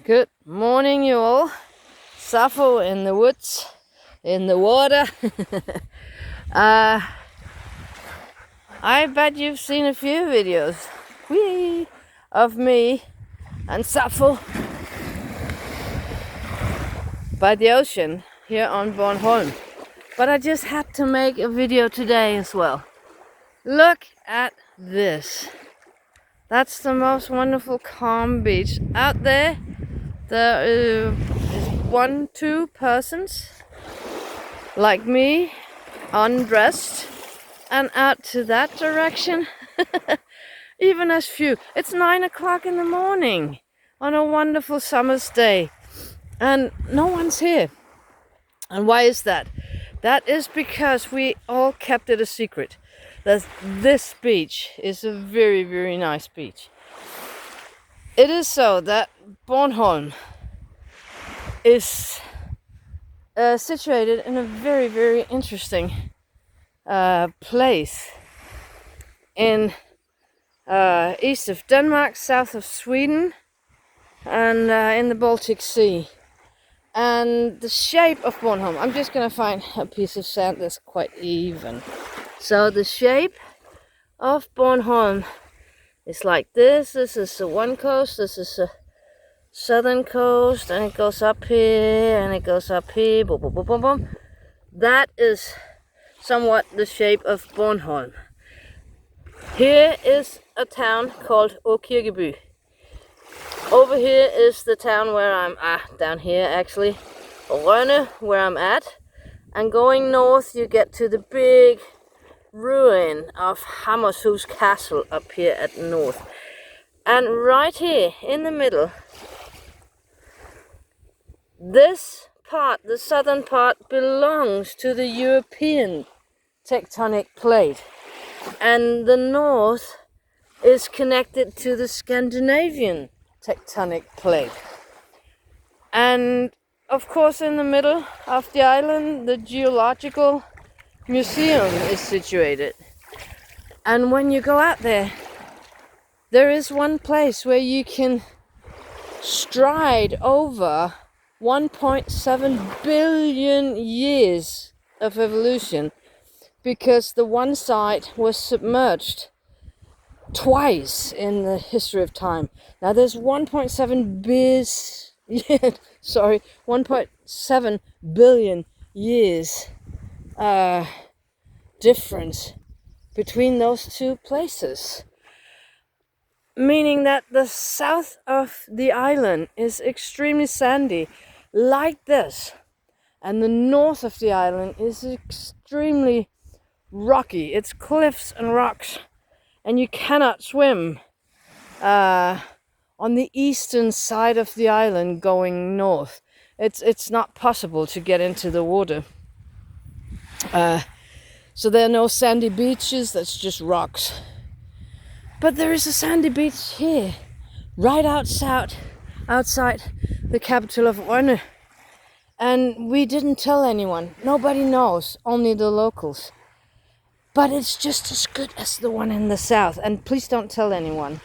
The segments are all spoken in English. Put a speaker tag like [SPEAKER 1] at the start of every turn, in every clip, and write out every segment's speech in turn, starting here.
[SPEAKER 1] Good morning, you all. Sappho in the woods, in the water. I bet you've seen a few videos of me and Sappho by the ocean here on Bornholm. But I just had to make a video today as well. Look at this. That's the most wonderful calm beach out there. There is 2 persons like me, undressed, and out to that direction. Even as few. It's 9 o'clock in the morning on a wonderful summer's day, and no one's here. And why is that? That is because we all kept it a secret. That this beach is a very, very nice beach. It is so that Bornholm is situated in a very, very interesting place in east of Denmark, south of Sweden, and in the Baltic Sea. And the shape of Bornholm, I'm just going to find a piece of sand that's quite even. So the shape of Bornholm is like this. This is the one coast, this is the southern coast, and it goes up here, and it goes up here, boom, boom, boom, boom, boom. That is somewhat the shape of Bornholm. Here is a town called Åkirkeby. Over here is the town where I'm down here actually, Rønne, where I'm at. And going north you get to the big ruin of Hammershus Castle up here at the north. And right here in the middle, this part, the southern part, belongs to the European tectonic plate. And the north is connected to the Scandinavian tectonic plate. And of course in the middle of the island the geological museum is situated. And when you go out there, there is one place where you can stride over 1.7 billion years of evolution, because the one side was submerged twice in the history of time. Now there's 1.7 billion years difference between those two places, meaning that the south of the island is extremely sandy like this, and the north of the island is extremely rocky. It's cliffs and rocks, and you cannot swim on the eastern side of the island going north. It's not possible to get into the water. So there are no sandy beaches, that's just rocks. But there is a sandy beach here, right outside the capital of Rønne. And we didn't tell anyone. Nobody knows, only the locals. But it's just as good as the one in the south, and please don't tell anyone.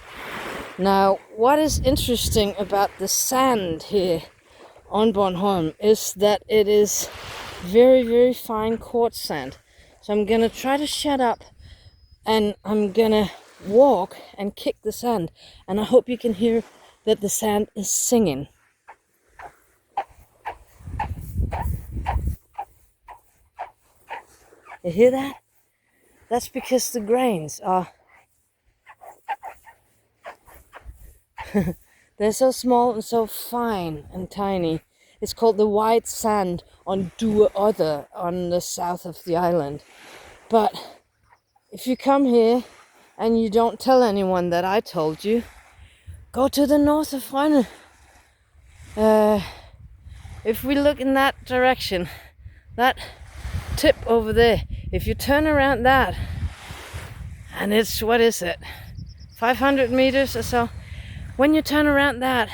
[SPEAKER 1] Now, what is interesting about the sand here on Bornholm is that it is very, very fine quartz sand. So I'm gonna try to shut up, and I'm gonna walk and kick the sand, and I hope you can hear that the sand is singing. You hear that? That's because the grains are they're so small and so fine and tiny. It's called the white sand on Due Other on the south of the island. But if you come here and you don't tell anyone that I told you, go to the north of Rønne. If we look in that direction, that tip over there, if you turn around that, and it's, what is it, 500 meters or so, when you turn around that,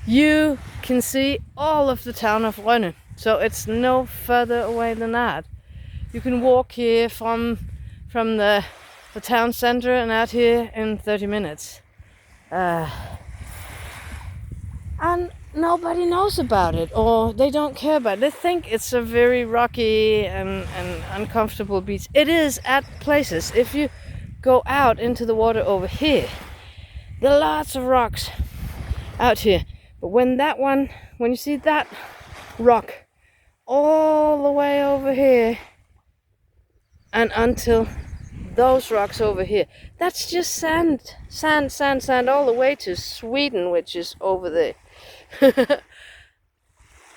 [SPEAKER 1] you can see all of the town of Rønne. So it's no further away than that. You can walk here from the town center and out here in 30 minutes. and nobody knows about it, or they don't care about it. They think it's a very rocky and uncomfortable beach. It is at places. If you go out into the water over here, there are lots of rocks out here. But when you see that rock all the way over here and until those rocks over here, that's just sand all the way to Sweden, which is over there.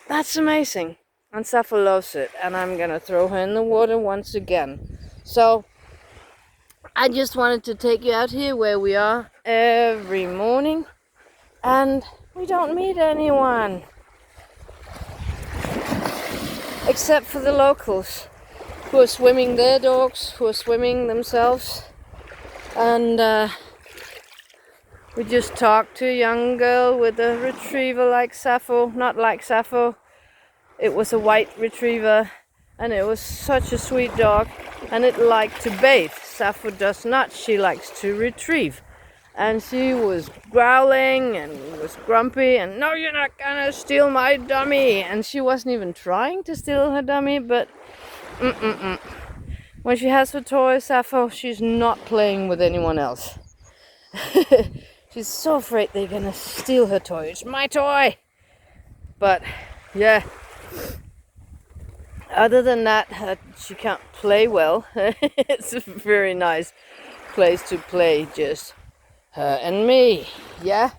[SPEAKER 1] That's amazing, and Sappho loves it, and I'm gonna throw her in the water once again. So I just wanted to take you out here where we are every morning, and we don't meet anyone except for the locals who are swimming their dogs, who are swimming themselves, and we just talked to a young girl with a retriever like Sappho, not like Sappho. It was a white retriever, and it was such a sweet dog, and it liked to bathe. Sappho does not, she likes to retrieve. And she was growling and was grumpy, and no, you're not gonna steal my dummy. And she wasn't even trying to steal her dummy, but when she has her toy, Sappho, she's not playing with anyone else. She's so afraid they're gonna steal her toy. It's my toy! But, yeah. Other than that, she can't play well. It's a very nice place to play, just her and me. Yeah?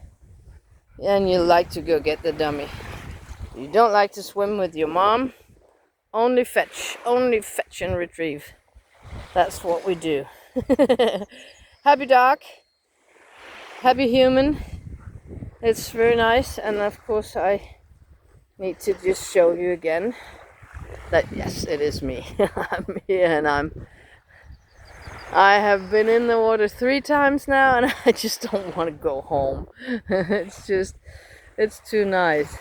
[SPEAKER 1] And you like to go get the dummy. You don't like to swim with your mom. Only fetch and retrieve. That's what we do. Happy dog. Happy human. It's very nice, and of course I need to just show you again that yes, it is me. I'm here, and I have been in the water 3 times now, and I just don't want to go home. It's too nice.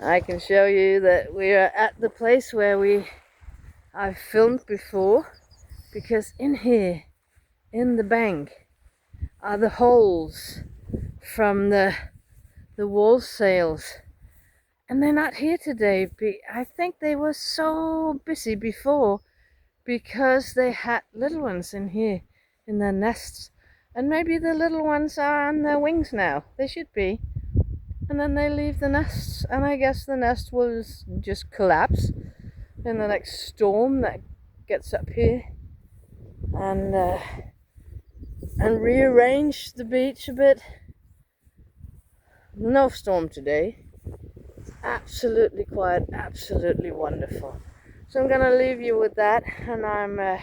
[SPEAKER 1] I can show you that we are at the place where I've filmed before, because in here, in the bank, are the holes from the wall sails, and they're not here today. I think they were so busy before because they had little ones in here in their nests, and maybe the little ones are on their wings now. They should be, and then they leave the nests, and I guess the nest will just collapse in the next storm that gets up here, and rearrange the beach a bit. No storm today. It's absolutely quiet, absolutely wonderful. So I'm gonna leave you with that, and I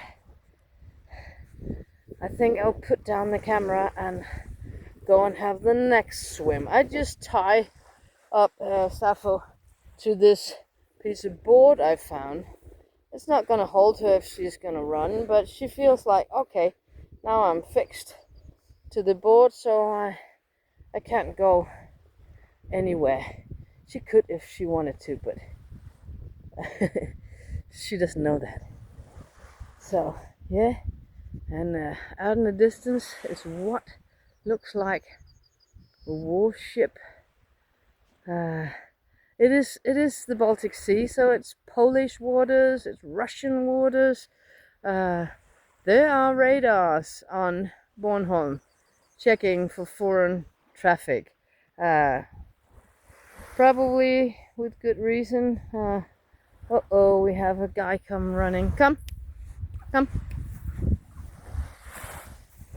[SPEAKER 1] think I'll put down the camera and go and have the next swim. I just tie up Sappho to this piece of board I found. It's not gonna hold her if she's gonna run, but she feels like, okay, now I'm fixed to the board, so I can't go anywhere. She could if she wanted to, but she doesn't know that. So, yeah, and out in the distance is what looks like a warship. It is the Baltic Sea, so it's Polish waters, it's Russian waters. There are radars on Bornholm checking for foreign traffic. Probably with good reason. Uh-oh, we have a guy come running. Come.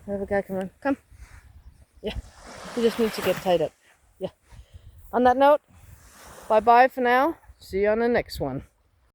[SPEAKER 1] We have a guy come running. Come. Yeah, he just needs to get tied up. Yeah. On that note, bye-bye for now. See you on the next one.